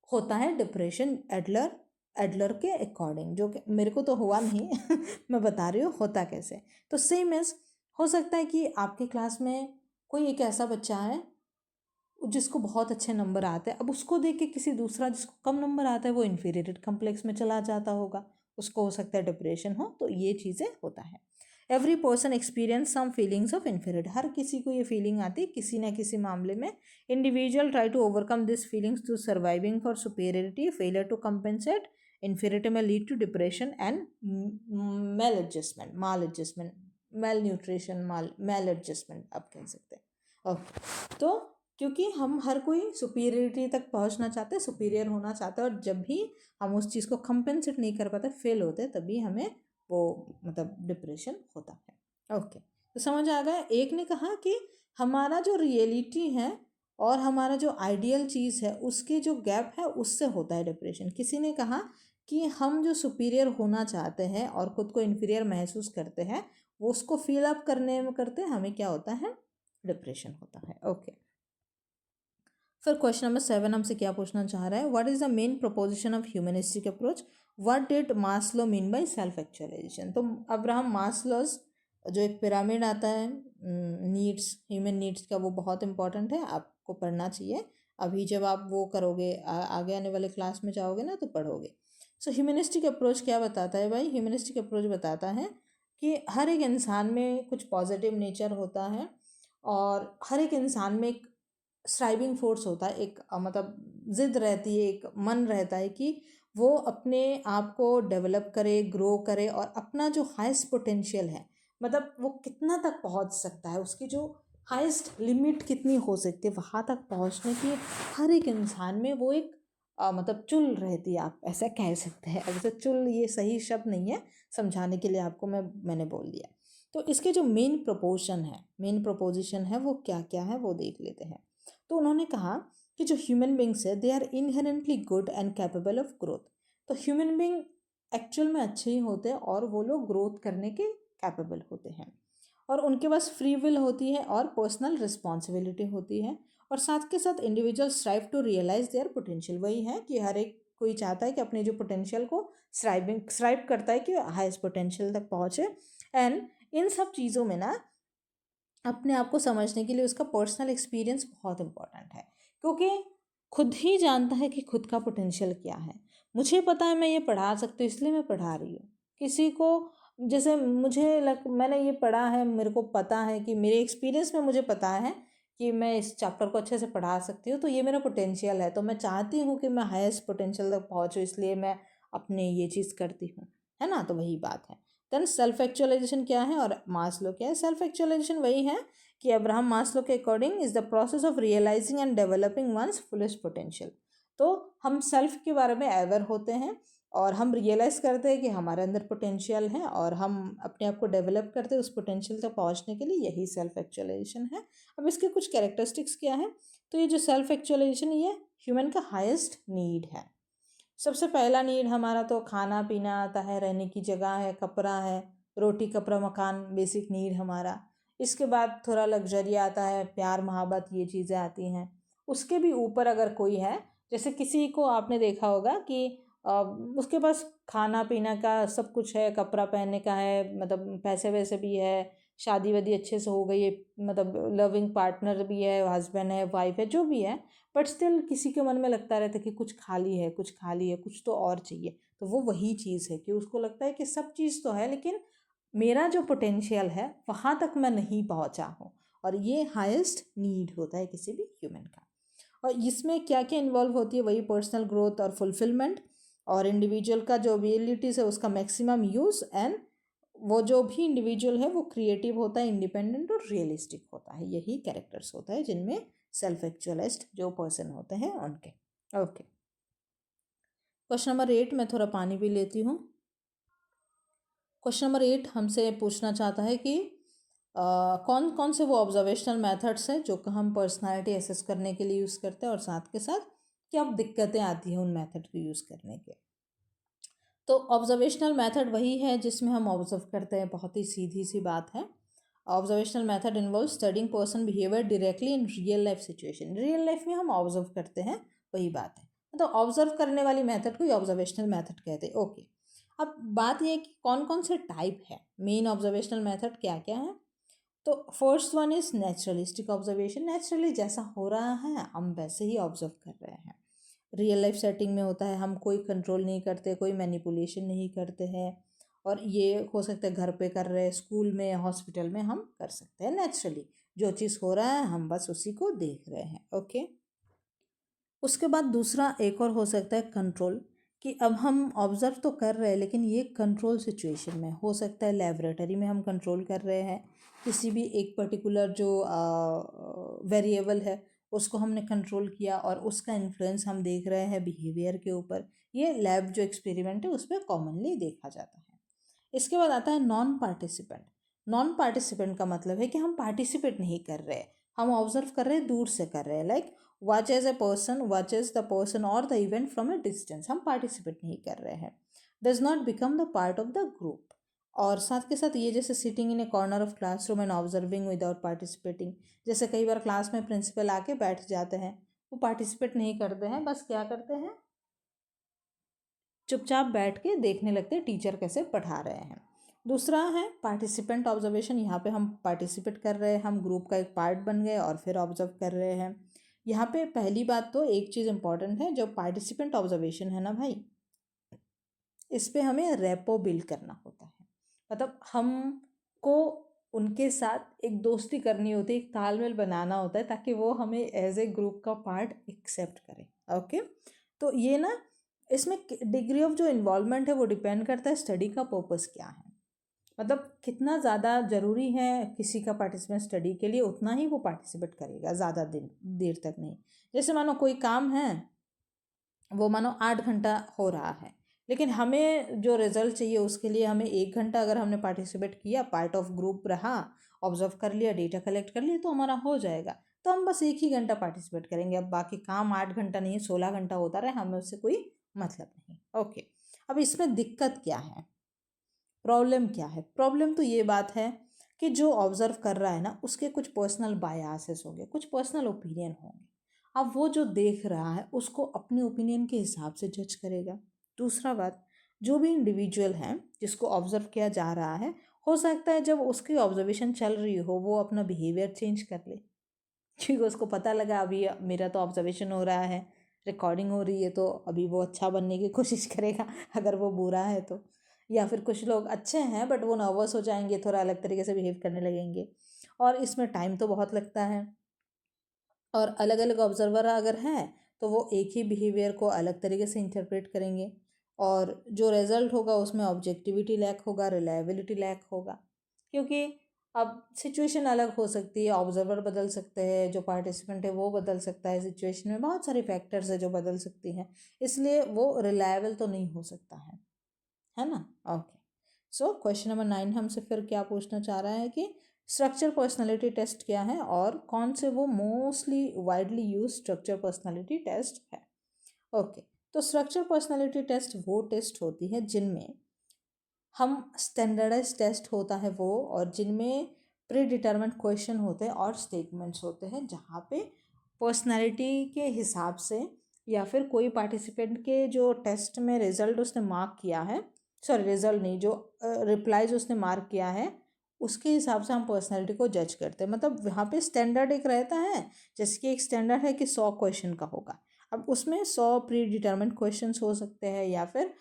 होता है डिप्रेशन एडलर एडलर के अकॉर्डिंग, जो कि मेरे को तो हुआ नहीं मैं बता रही हूँ होता कैसे। तो सेम एज हो सकता है कि आपके क्लास में कोई एक ऐसा बच्चा है जिसको बहुत अच्छे नंबर आते हैं, अब उसको देख के किसी दूसरा जिसको कम नंबर आता है वो इन्फीरियरिटी कम्प्लेक्स में चला जाता होगा, उसको हो सकता है डिप्रेशन हो। तो ये चीज़ें होता है। Every person experience some feelings of inferiority, हर किसी को ये फीलिंग आती है किसी न किसी मामले में। Individual try to overcome this feelings through surviving for superiority, failure to compensate inferiority में lead to depression and maladjustment, maladjustment, malnutrition, maladjustment आप कह सकते हैं। ओके, तो क्योंकि हम हर कोई सुपीरियरिटी तक पहुंचना चाहते हैं, सुपीरियर होना चाहते हैं, और जब भी हम उस चीज़ को कंपेंसेट नहीं कर पाते, फेल होते, तभी हमें वो मतलब डिप्रेशन होता है। ओके, तो समझ आ गया। एक ने कहा कि हमारा जो रियलिटी है और हमारा जो आइडियल चीज़ है उसके जो गैप है उससे होता है डिप्रेशन। किसी ने कहा कि हम जो सुपीरियर होना चाहते हैं और ख़ुद को इन्फीरियर महसूस करते हैं, वो उसको फील अप करने में करते हैं, हमें क्या होता है, डिप्रेशन होता है। ओके, फिर क्वेश्चन नंबर 7 हमसे क्या पूछना चाह रहा है, what is the main proposition of humanistic approach, what did Maslow mean by self actualisation. तो अब्राहम मास्लोस जो एक पिरामिड आता है नीड्स, ह्यूमन नीड्स का, वो बहुत इंपॉर्टेंट है, आपको पढ़ना चाहिए। अभी जब आप वो करोगे आगे आने वाले क्लास में जाओगे ना तो पढ़ोगे। सो ह्यूमनिस्टिक अप्रोच क्या बताता है भाई, ह्यूमनिस्टिक अप्रोच बताता है कि हर एक इंसान में कुछ पॉजिटिव नेचर होता है और हर एक इंसान में एक स्ट्राइविंग फोर्स होता है, एक मतलब ज़िद रहती है, एक मन रहता है कि वो अपने आप को डेवलप करे, ग्रो करे, और अपना जो हाईएस्ट पोटेंशियल है, मतलब वो कितना तक पहुंच सकता है, उसकी जो हाईएस्ट लिमिट कितनी हो सकती है, वहाँ तक पहुंचने की हर एक इंसान में वो एक मतलब चुल रहती है, आप ऐसा कह सकते हैं। अगर चुल ये सही शब्द नहीं है, समझाने के लिए आपको मैंने बोल दिया। तो इसके जो मेन प्रोपोजिशन है वो क्या क्या है वो देख लेते हैं। तो उन्होंने कहा कि जो ह्यूमन बींग्स है they are inherently good and capable of growth. तो ह्यूमन बींग एक्चुअल में अच्छे ही होते हैं और वो लोग ग्रोथ करने के कैपेबल होते हैं, और उनके पास फ्री विल होती है और पर्सनल रिस्पॉन्सिबिलिटी होती है, और साथ के साथ individual strive to realise their potential. वही है कि हर एक कोई चाहता है कि अपने जो पोटेंशियल को स्ट्राइव करता है कि हाईएस्ट पोटेंशियल तक पहुँचे। एंड इन सब चीज़ों में ना अपने आप को समझने के लिए उसका पर्सनल एक्सपीरियंस बहुत इम्पोर्टेंट है, क्योंकि खुद ही जानता है कि खुद का पोटेंशियल क्या है। मुझे पता है मैं ये पढ़ा सकती हूँ, इसलिए मैं पढ़ा रही हूँ। किसी को जैसे मैंने ये पढ़ा है, मेरे को पता है कि मेरे एक्सपीरियंस में मुझे पता है कि मैं इस चैप्टर को अच्छे से पढ़ा सकती हूँ, तो ये मेरा पोटेंशियल है। तो मैं चाहती हूँ कि मैं हाईएस्ट पोटेंशियल तक पहुँचूँ, इसलिए मैं अपने ये चीज़ करती हूँ, है ना। तो वही बात है। देन सेल्फ एक्चुअलाइजेशन क्या है और मास्लो क्या है। सेल्फ एक्चुअलाइजेशन वही है कि अब्राहम मास्लो के according is the process of realising and developing one's fullest potential. तो हम सेल्फ के बारे में अवेयर होते हैं और हम रियलाइज़ करते हैं कि हमारे अंदर पोटेंशियल है और हम अपने आप को डेवलप करते हैं उस पोटेंशियल तक पहुंचने के लिए। यही सेल्फ एक्चुअलाइजेशन है। अब इसके कुछ कैरेक्टरिस्टिक्स क्या है, तो ये जो सेल्फ एक्चुअलाइजेशन ये ह्यूमन का हाईएस्ट नीड है। सबसे पहला नीड हमारा तो खाना पीना आता है, रहने की जगह है, कपड़ा है, रोटी कपड़ा मकान, बेसिक नीड हमारा। इसके बाद थोड़ा लग्जरी आता है, प्यार मोहब्बत, ये चीज़ें आती हैं। उसके भी ऊपर अगर कोई है, जैसे किसी को आपने देखा होगा कि उसके पास खाना पीना का सब कुछ है, कपड़ा पहनने का है, मतलब पैसे वैसे भी है, शादी वादी अच्छे से हो गई है, मतलब लविंग पार्टनर भी है, हस्बैंड है, वाइफ है, जो भी है, बट स्टिल किसी के मन में लगता रहता है कि कुछ खाली है, कुछ खाली है, कुछ तो और चाहिए। तो वो वही चीज़ है कि उसको लगता है कि सब चीज़ तो है, लेकिन मेरा जो पोटेंशियल है वहाँ तक मैं नहीं पहुँचा हूँ। और ये हाईएस्ट नीड होता है किसी भी ह्यूमन का। और इसमें क्या क्या इन्वॉल्व होती है, वही पर्सनल ग्रोथ और फुलफिलमेंट, और इंडिविजुअल का जो एबिलिटीज़ है उसका मैक्सिमम यूज़, एंड वो जो भी इंडिविजुअल है वो क्रिएटिव होता है, इंडिपेंडेंट और रियलिस्टिक होता है। यही कैरेक्टर्स होता है जिनमें सेल्फ एक्चुअलाइज्ड जो पर्सन होते हैं उनके। ओके, क्वेश्चन नंबर 8 मैं थोड़ा पानी भी लेती हूँ। क्वेश्चन नंबर 8 हमसे पूछना चाहता है कि कौन कौन से वो ऑब्जर्वेशनल मेथड्स हैं जो हम पर्सनालिटी एसेस करने के लिए यूज़ करते हैं, और साथ के साथ क्या दिक्कतें आती हैं उन मेथड को यूज़ करने के। तो ऑब्जर्वेशनल मेथड वही है जिसमें हम ऑब्जर्व करते हैं, बहुत ही सीधी सी बात है। Observational method involve studying person behaviour directly in real life situation. Real life में हम ऑब्जर्व करते हैं, वही बात है। तो ऑब्जर्व करने वाली मेथड को ऑब्जर्वेशनल मेथड कहते हैं। ओके, अब बात यह है कि कौन कौन से टाइप है, मेन ऑब्जर्वेशनल मेथड क्या क्या है। तो first one is naturalistic observation. Naturally जैसा हो रहा है हम वैसे ही ऑब्जर्व कर रहे हैं। रियल लाइफ सेटिंग में होता है, हम कोई कंट्रोल नहीं करते, कोई मैनिपुलेशन नहीं करते हैं, और ये हो सकता है घर पे कर रहे हैं, स्कूल में, हॉस्पिटल में हम कर सकते हैं। नेचुरली जो चीज़ हो रहा है हम बस उसी को देख रहे हैं। ओके, उसके बाद दूसरा एक और हो सकता है कंट्रोल, कि अब हम ऑब्जर्व तो कर रहे हैं लेकिन ये कंट्रोल सिचुएशन में हो सकता है। लेबोरेटरी में हम कंट्रोल कर रहे हैं, किसी भी एक पर्टिकुलर जो वेरिएबल है उसको हमने कंट्रोल किया और उसका इन्फ्लुएंस हम देख रहे हैं बिहेवियर के ऊपर। ये लैब जो एक्सपेरिमेंट है उसमें कॉमनली देखा जाता है। इसके बाद आता है नॉन पार्टिसिपेंट। नॉन पार्टिसिपेंट का मतलब है कि हम पार्टिसिपेट नहीं कर रहे, हम ऑब्जर्व कर रहे हैं, दूर से कर रहे हैं। Like watch as the person और the event from a distance. हम पार्टिसिपेट नहीं कर रहे हैं, does not become the part of the group. और साथ के साथ ये जैसे sitting in a corner of classroom and observing without participating. जैसे कई बार क्लास में प्रिंसिपल आके बैठ जाते हैं, वो पार्टिसिपेट नहीं करते हैं, बस क्या करते हैं, चुपचाप बैठ के देखने लगते हैं टीचर कैसे पढ़ा रहे हैं। दूसरा है पार्टिसिपेंट ऑब्जर्वेशन। यहाँ पे हम पार्टिसिपेट कर रहे हैं, हम ग्रुप का एक पार्ट बन गए और फिर ऑब्जर्व कर रहे हैं। यहाँ पे पहली बात तो एक चीज़ इंपॉर्टेंट है, जो पार्टिसिपेंट ऑब्जर्वेशन है ना भाई, इस पे हमें रेपो बिल्ड करना होता है। मतलब हमको उनके साथ एक दोस्ती करनी होती है, एक तालमेल बनाना होता है, ताकि वो हमें एज ए ग्रुप का पार्ट एक्सेप्ट करें। ओके, तो ये ना इसमें डिग्री ऑफ जो इन्वॉल्वमेंट है वो डिपेंड करता है स्टडी का पर्पस क्या है। मतलब कितना ज़्यादा ज़रूरी है किसी का पार्टिसिपेंट स्टडी के लिए, उतना ही वो पार्टिसिपेट करेगा, ज़्यादा देर तक नहीं। जैसे मानो कोई काम है, वो मानो 8 घंटा हो रहा है, लेकिन हमें जो रिजल्ट चाहिए उसके लिए हमें 1 घंटा अगर हमने पार्टिसिपेट किया, पार्ट ऑफ ग्रुप रहा, ऑब्जर्व कर लिया, डेटा कलेक्ट कर लिया, तो हमारा हो जाएगा। तो हम बस 1 ही घंटा पार्टिसिपेट करेंगे। अब बाकी काम 8 घंटा नहीं, 16 घंटा होता रहे, हमें उससे कोई मतलब नहीं। ओके, अब इसमें दिक्कत क्या है, प्रॉब्लम क्या है। प्रॉब्लम तो ये बात है कि जो ऑब्जर्व कर रहा है ना, उसके कुछ पर्सनल बायासेस होंगे, कुछ पर्सनल ओपिनियन होंगे। अब वो जो देख रहा है उसको अपने ओपिनियन के हिसाब से जज करेगा। दूसरा बात, जो भी इंडिविजुअल है जिसको ऑब्जर्व किया जा रहा है, हो सकता है जब उसकी ऑब्जर्वेशन चल रही हो वो अपना बिहेवियर चेंज कर ले, क्योंकि उसको पता लगा अभी मेरा तो ऑब्जर्वेशन हो रहा है, रिकॉर्डिंग हो रही है, तो अभी वो अच्छा बनने की कोशिश करेगा अगर वो बुरा है तो। या फिर कुछ लोग अच्छे हैं बट वो नर्वस हो जाएंगे, थोड़ा अलग तरीके से बिहेव करने लगेंगे, और इसमें टाइम तो बहुत लगता है। और अलग अलग ऑब्जर्वर अगर हैं तो वो एक ही बिहेवियर को अलग तरीके से इंटरप्रेट करेंगे, और जो रिजल्ट होगा उसमें ऑब्जेक्टिविटी लैक होगा, रिलायबिलिटी लैक होगा, क्योंकि अब सिचुएशन अलग हो सकती है, ऑब्जर्वर बदल सकते हैं, जो पार्टिसिपेंट है वो बदल सकता है, सिचुएशन में बहुत सारे फैक्टर्स है जो बदल सकती हैं, इसलिए वो रिलायबल तो नहीं हो सकता है ना। ओके, सो क्वेश्चन नंबर 9 हमसे फिर क्या पूछना चाह रहा है कि स्ट्रक्चर पर्सनालिटी टेस्ट क्या है और कौन से वो mostly widely use structure personality test है। ओके, तो स्ट्रक्चर पर्सनालिटी टेस्ट वो टेस्ट होती है जिनमें हम स्टैंडर्डाइज टेस्ट होता है वो, और जिनमें प्री डिटर्मिन्ड क्वेश्चन होते हैं और स्टेटमेंट्स होते हैं, जहाँ पे पर्सनालिटी के हिसाब से या फिर कोई पार्टिसिपेंट के जो टेस्ट में रिजल्ट उसने मार्क किया है, सॉरी रिजल्ट नहीं, जो रिप्लाईज उसने मार्क किया है उसके हिसाब से हम पर्सनालिटी को जज करते हैं। मतलब यहाँ पे स्टैंडर्ड एक रहता है, जैसे कि एक स्टैंडर्ड है कि 100 क्वेश्चन का होगा, अब उसमें 100 प्री डिटर्मिन्ड क्वेश्चन हो सकते हैं या फिर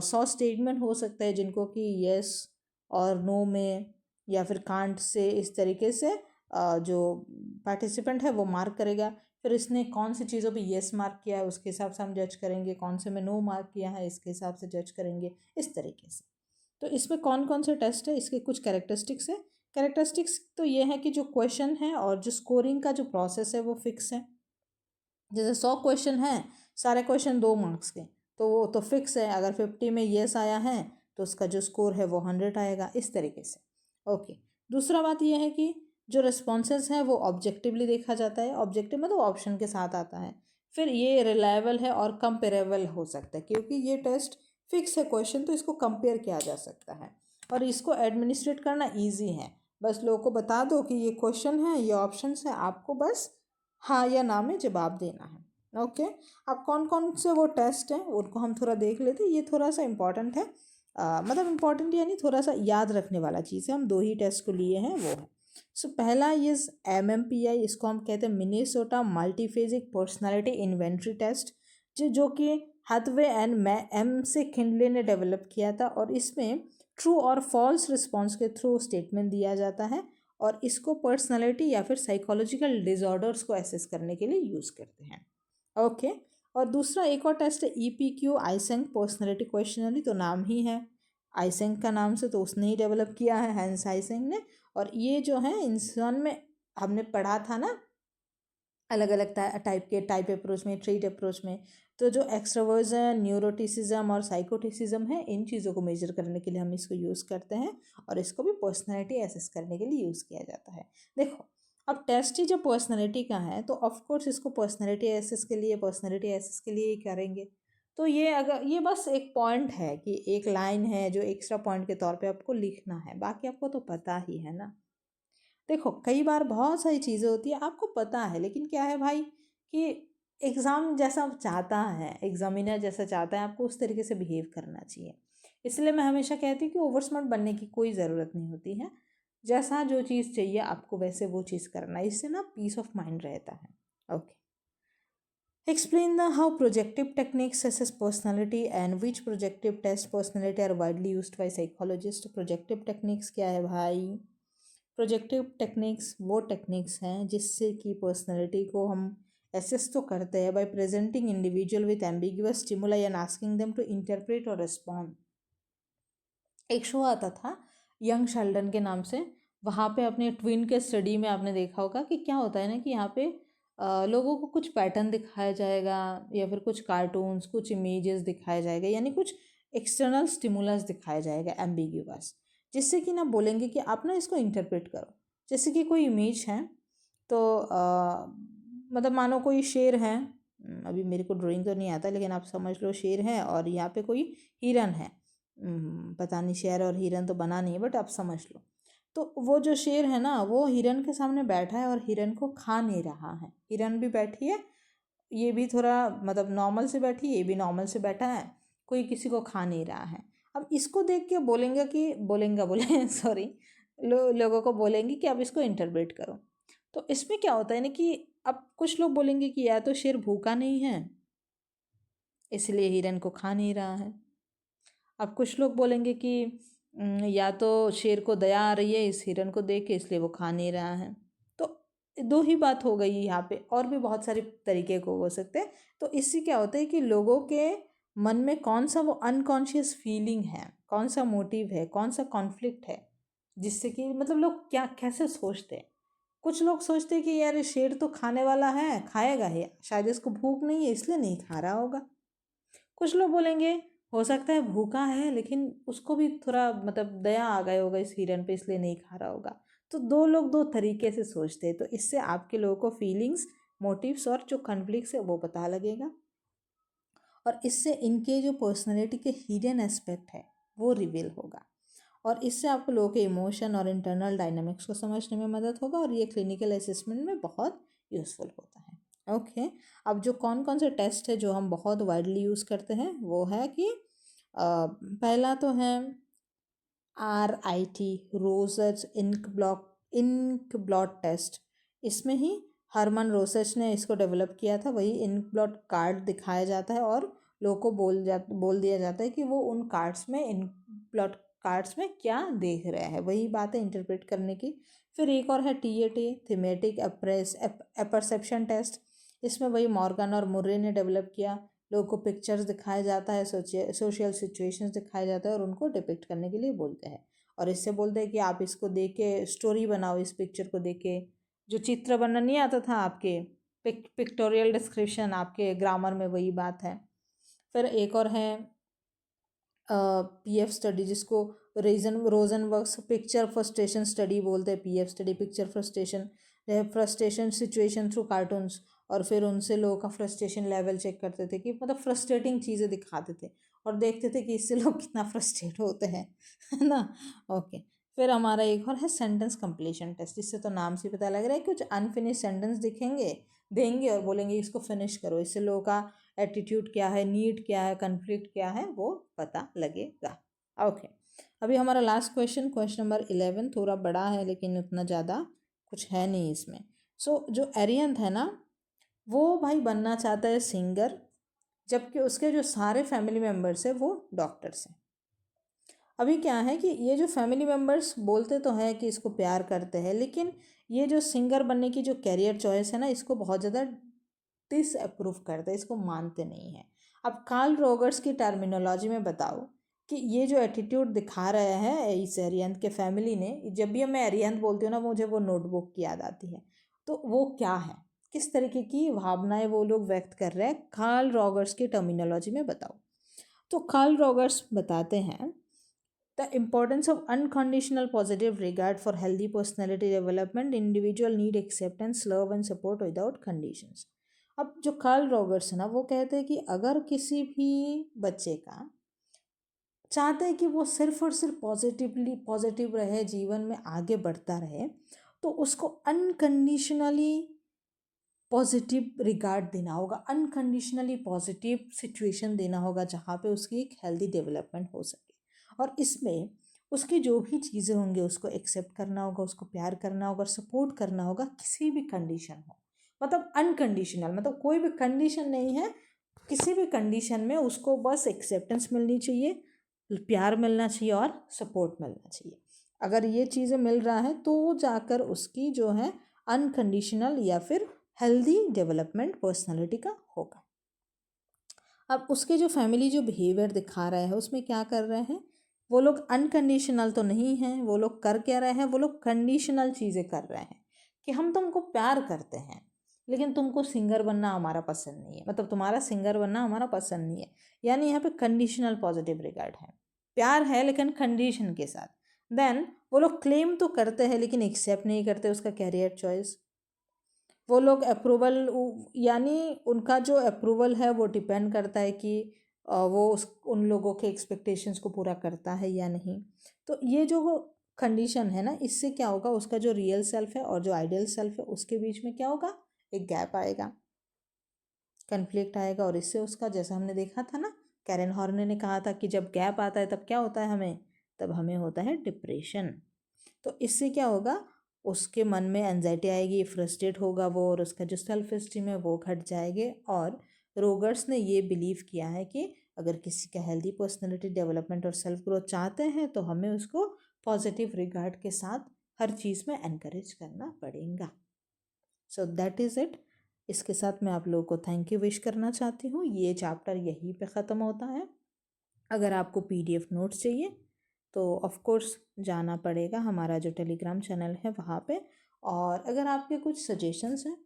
100 स्टेटमेंट हो सकते हैं जिनको कि यस और नो में या फिर कांट से इस तरीके से जो पार्टिसिपेंट है वो मार्क करेगा। फिर इसने कौन सी चीज़ों पे यस मार्क किया है उसके हिसाब से हम जज करेंगे, कौन से में नो मार्क किया है इसके हिसाब से जज करेंगे, इस तरीके से। तो इसमें कौन कौन से टेस्ट है, इसके कुछ कैरेक्टरिस्टिक्स है। कैरेक्टरिस्टिक्स तो ये है कि जो क्वेश्चन है और जो स्कोरिंग का जो प्रोसेस है वो फिक्स है। जैसे 100 क्वेश्चन हैं, सारे क्वेश्चन 2 मार्क्स के, तो वो तो फिक्स है, अगर 50 में येस आया है तो उसका जो स्कोर है वो 100 आएगा, इस तरीके से। ओके, दूसरा बात ये है कि जो रिस्पॉन्सेज हैं वो ऑब्जेक्टिवली देखा जाता है, ऑब्जेक्टिव मतलब ऑप्शन के साथ आता है। फिर ये रिलायबल है और कंपेरेबल हो सकता है, क्योंकि ये टेस्ट फिक्स है क्वेश्चन, तो इसको कंपेयर किया जा सकता है और इसको एडमिनिस्ट्रेट करना ईजी है। बस लोगों को बता दो कि ये क्वेश्चन है, ये ऑप्शन है, आपको बस हाँ या ना में जवाब देना है। ओके, अब कौन कौन से वो टेस्ट हैं उनको हम थोड़ा देख लेते हैं, ये थोड़ा सा इम्पॉर्टेंट है, मतलब इम्पॉर्टेंट यानी थोड़ा सा याद रखने वाला चीज़ है, हम 2 ही टेस्ट को लिए हैं वो है। सो पहला ये MMPI, इसको हम कहते हैं मिनेसोटा मल्टीफेजिक पर्सनालिटी इन्वेंट्री टेस्ट, जो कि हैथवे एंड एम से किंडले ने डेवलप किया था, और इसमें ट्रू और फॉल्स रिस्पॉन्स के थ्रू स्टेटमेंट दिया जाता है, और इसको पर्सनालिटी या फिर साइकोलॉजिकल डिसऑर्डर्स को एसेस करने के लिए यूज़ करते हैं। ओके, और दूसरा एक और टेस्ट है EPQ आइसेंक पर्सनालिटी क्वेश्चनरी, तो नाम ही है आइसेंक का नाम से, तो उसने ही डेवलप किया है, हैंस आइसेंक ने। और ये जो है इंसान में हमने पढ़ा था ना अलग अलग टाइप के टाइप अप्रोच में, ट्रेट अप्रोच में, तो जो एक्सट्रोवर्जन, न्यूरोटिसिज्म और साइकोटिसिज्म है, इन चीज़ों को मेजर करने के लिए हम इसको यूज़ करते हैं, और इसको भी पर्सनैलिटी एसेस करने के लिए यूज़ किया जाता है। देखो, अब टेस्ट ही जब पर्सनैलिटी का है तो ऑफकोर्स इसको पर्सनैलिटी एसेस के लिए ही करेंगे। तो ये अगर ये बस एक पॉइंट है कि एक लाइन है जो एक्स्ट्रा पॉइंट के तौर पे आपको लिखना है, बाकी आपको तो पता ही है ना। देखो, कई बार बहुत सारी चीज़ें होती है आपको पता है, लेकिन क्या है भाई कि एग्ज़ाम जैसा चाहता है, एग्जामिनर जैसा चाहता है, आपको उस तरीके से बिहेव करना चाहिए। इसलिए मैं हमेशा कहती हूँ कि ओवर स्मार्ट बनने की कोई ज़रूरत नहीं होती है, जैसा जो चीज़ चाहिए आपको वैसे वो चीज़ करना है, इससे ना पीस ऑफ माइंड रहता है। Okay, explain the how projective techniques assess personality and which projective test personality are widely used by psychologists। projective techniques क्या है भाई? प्रोजेक्टिव टेक्निक्स वो टेक्निक्स हैं जिससे कि पर्सनैलिटी को हम एसेस तो करते हैं by presenting individual with ambiguous stimuli and asking them to interpret और रिस्पॉन्ड। एक शो आता था यंग शेल्डन के नाम से, वहाँ पे अपने ट्विन के स्टडी में आपने देखा होगा कि क्या होता है ना कि यहाँ पे लोगों को कुछ पैटर्न दिखाया जाएगा या फिर कुछ कार्टून्स, कुछ इमेजेस दिखाया जाएगा, यानी कुछ एक्सटर्नल स्टिमुलस दिखाया जाएगा एम्बिग्यूअस, जिससे कि ना बोलेंगे कि आप ना इसको इंटरप्रेट करो। जैसे कि कोई इमेज है तो मतलब मानो कोई शेर है, अभी मेरे को ड्राइंग तो नहीं आता लेकिन आप समझ लो शेर है और यहाँ पे कोई हिरन है, पता नहीं शेर और हिरन तो बना नहीं है बट आप समझ लो। तो वो जो शेर है ना वो हिरन के सामने बैठा है और हिरन को खा नहीं रहा है, हिरन भी बैठी है ये भी थोड़ा मतलब नॉर्मल से बैठी, ये भी नॉर्मल से बैठा है, कोई किसी को खा नहीं रहा है। अब इसको देख के बोलेंगे कि बोलेंगे बोले सॉरी, लोगों को बोलेंगे कि अब इसको इंटरप्रेट करो। तो इसमें क्या होता है ना कि अब कुछ लोग बोलेंगे कि या तो शेर भूखा नहीं है इसलिए हिरन को खा नहीं रहा है। अब कुछ लोग बोलेंगे कि या तो शेर को दया आ रही है इस हिरन को देख के इसलिए वो खा नहीं रहा है। तो दो ही बात हो गई यहाँ पे, और भी बहुत सारे तरीके को हो सकते हैं। तो इससे क्या होता है कि लोगों के मन में कौन सा वो अनकॉन्शियस फीलिंग है, कौन सा मोटिव है, कौन सा कॉन्फ्लिक्ट है, जिससे कि मतलब लोग क्या कैसे सोचते हैं। कुछ लोग सोचते हैं कि यार ये शेर तो खाने वाला है, खाएगा ही, शायद इसको भूख नहीं है इसलिए नहीं खा रहा होगा। कुछ लोग बोलेंगे हो सकता है भूखा है लेकिन उसको भी थोड़ा मतलब दया आ गया होगा इस हिरन पे इसलिए नहीं खा रहा होगा। तो दो लोग दो तरीके से सोचते हैं, तो इससे आपके लोगों को फीलिंग्स, मोटिव्स और जो कॉन्फ्लिक्ट्स है वो पता लगेगा, और इससे इनके जो पर्सनैलिटी के हिडन एस्पेक्ट है वो रिवील होगा, और इससे आपको लोगों के इमोशन और इंटरनल डायनामिक्स को समझने में मदद होगा, और ये क्लिनिकल असेसमेंट में बहुत यूज़फुल होता है। ओके, अब जो कौन कौन से टेस्ट है जो हम बहुत वाइडली यूज़ करते हैं वो है कि पहला तो है RIT, Rorschach ink blot test. इसमें ही हरमन रोसच ने इसको डेवलप किया था। वही इंक ब्लॉट कार्ड दिखाया जाता है और लोगों को बोल दिया जाता है कि वो उन कार्ड्स में, इंक ब्लॉट कार्ड्स में क्या देख रहे हैं, वही बात है इंटरप्रेट करने की। फिर एक और है TAT, थीमेटिक अपरसेप्शन टेस्ट। इसमें वही मॉर्गन और मुर्रे ने डेवलप किया। लोगों को पिक्चर्स दिखाया जाता है, सोशल सिचुएशंस दिखाया जाता है और उनको डिपिक्ट करने के लिए बोलते हैं, और इससे बोलते हैं कि आप इसको देख के स्टोरी बनाओ, इस पिक्चर को देख के। जो चित्र बनना नहीं आता था आपके पिक्टोरियल डिस्क्रिप्शन आपके ग्रामर में, वही बात है। फिर एक और है PF स्टडी, जिसको रोजनबर्ग्स पिक्चर फ्रस्ट्रेशन स्टडी बोलते हैं। PF study picture frustration situation through cartoons, और फिर उनसे लोगों का फ्रस्ट्रेशन लेवल चेक करते थे कि मतलब फ्रस्ट्रेटिंग चीज़ें दिखाते थे और देखते थे कि इससे लोग कितना फ्रस्ट्रेट होते हैं, है ना। ओके, फिर हमारा एक और है सेंटेंस कंप्लीशन टेस्ट। इससे तो नाम से पता लग रहा है कुछ अनफिनिश सेंटेंस दिखेंगे देंगे और बोलेंगे इसको फिनिश करो। इससे लोगों का एटीट्यूड क्या है, नीड क्या है, कन्फ्लिक्ट क्या है, वो पता लगेगा। ओके, अभी हमारा लास्ट क्वेश्चन नंबर 11 थोड़ा बड़ा है लेकिन उतना ज़्यादा कुछ है नहीं इसमें। जो एरियंथ है ना, वो भाई बनना चाहता है सिंगर, जबकि उसके जो सारे फैमिली मेम्बर्स हैं वो डॉक्टर्स हैं। अभी क्या है कि ये जो फैमिली मेम्बर्स बोलते तो हैं कि इसको प्यार करते हैं, लेकिन ये जो सिंगर बनने की जो कैरियर चॉइस है ना, इसको बहुत ज़्यादा डिसअप्रूव करते हैं, इसको मानते नहीं हैं। अब कार्ल रोगर्स की टर्मिनोलॉजी में बताओ कि ये जो एटीट्यूड दिखा रहे हैं इस एरियंथ के फैमिली ने, जब भी मैं एरियंथ बोलती हूँ ना मुझे वो नोटबुक की याद आती है। तो वो क्या है, किस तरीके की भावनाएं वो लोग व्यक्त कर रहे हैं, कार्ल रॉगर्स की टर्मिनोलॉजी में बताओ। तो कार्ल रॉगर्स बताते हैं the importance of unconditional positive regard for healthy personality development, individual need acceptance love and support without conditions. अब जो कार्ल रॉगर्स है ना, वो कहते हैं कि अगर किसी भी बच्चे का चाहते हैं कि वो सिर्फ और सिर्फ पॉजिटिव रहे, जीवन में आगे बढ़ता रहे, तो उसको अनकंडीशनली पॉजिटिव रिगार्ड देना होगा, अनकंडीशनली पॉजिटिव सिचुएशन देना होगा जहाँ पे उसकी एक हेल्दी डेवलपमेंट हो सके। और इसमें उसकी जो भी चीज़ें होंगी उसको एक्सेप्ट करना होगा, उसको प्यार करना होगा, सपोर्ट करना होगा, किसी भी कंडीशन हो। मतलब अनकंडीशनल, मतलब कोई भी कंडीशन नहीं है, किसी भी कंडीशन में उसको बस एक्सेप्टेंस मिलनी चाहिए, प्यार मिलना चाहिए और सपोर्ट मिलना चाहिए। अगर ये चीज़ें मिल रहा है तो जाकर उसकी जो है अनकंडीशनल या फिर हेल्दी डेवलपमेंट पर्सनालिटी का होगा। अब उसके जो फैमिली जो बिहेवियर दिखा रहे हैं उसमें क्या कर रहे हैं, वो लोग अनकंडीशनल तो नहीं हैं, वो लोग कर क्या रहे हैं, वो लोग कंडीशनल चीज़ें कर रहे हैं कि हम तुमको प्यार करते हैं लेकिन तुमको सिंगर बनना हमारा पसंद नहीं है, मतलब तुम्हारा सिंगर बनना हमारा पसंद नहीं है। यानी यहाँ पे कंडीशनल पॉजिटिव रिगार्ड है, प्यार है लेकिन कंडीशन के साथ। देन वो लोग क्लेम तो करते हैं लेकिन एक्सेप्ट नहीं करते उसका कैरियर चॉइस। वो लोग अप्रूवल, यानी उनका जो अप्रूवल है वो डिपेंड करता है कि वो उन लोगों के एक्सपेक्टेशंस को पूरा करता है या नहीं। तो ये जो कंडीशन है ना, इससे क्या होगा, उसका जो रियल सेल्फ है और जो आइडियल सेल्फ है उसके बीच में क्या होगा, एक गैप आएगा। कन्फ्लिक्ट आएगा और इससे उसका, जैसा हमने देखा था ना, कैरन हॉर्ने ने कहा था कि जब गैप आता है तब क्या होता है हमें, तब हमें होता है डिप्रेशन। तो इससे क्या होगा, उसके मन में एंजाइटी आएगी, फ्रस्ट्रेट होगा वो, और उसका जो सेल्फ इस्टीम है वो घट जाएगी। और रोगर्स ने ये बिलीव किया है कि अगर किसी का हेल्दी पर्सनैलिटी डेवलपमेंट और सेल्फ ग्रोथ चाहते हैं तो हमें उसको पॉजिटिव रिगार्ड के साथ हर चीज़ में एनकरेज करना पड़ेगा। So that is it. इसके साथ मैं आप लोगों को थैंक यू विश करना चाहती हूँ। ये चैप्टर यहीं पे ख़त्म होता है। अगर आपको पीडीएफ नोट्स चाहिए तो ऑफ कोर्स जाना पड़ेगा हमारा जो टेलीग्राम चैनल है वहाँ पे। और अगर आपके कुछ सजेशंस हैं,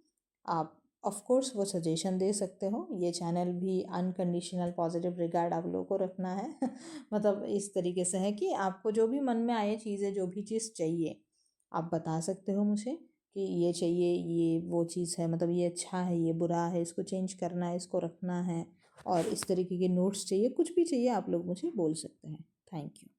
आप ऑफ कोर्स वो सजेशन दे सकते हो। ये चैनल भी अनकंडीशनल पॉजिटिव रिगार्ड आप लोगों को रखना है मतलब इस तरीके से है कि आपको जो भी मन में आए चीज़ें, जो भी चीज़ चाहिए आप बता सकते हो मुझे कि ये चाहिए, ये वो चीज़ है, मतलब ये अच्छा है, ये बुरा है, इसको चेंज करना है, इसको रखना है, और इस तरीके के नोट्स चाहिए, कुछ भी चाहिए आप लोग मुझे बोल सकते हैं। Thank you.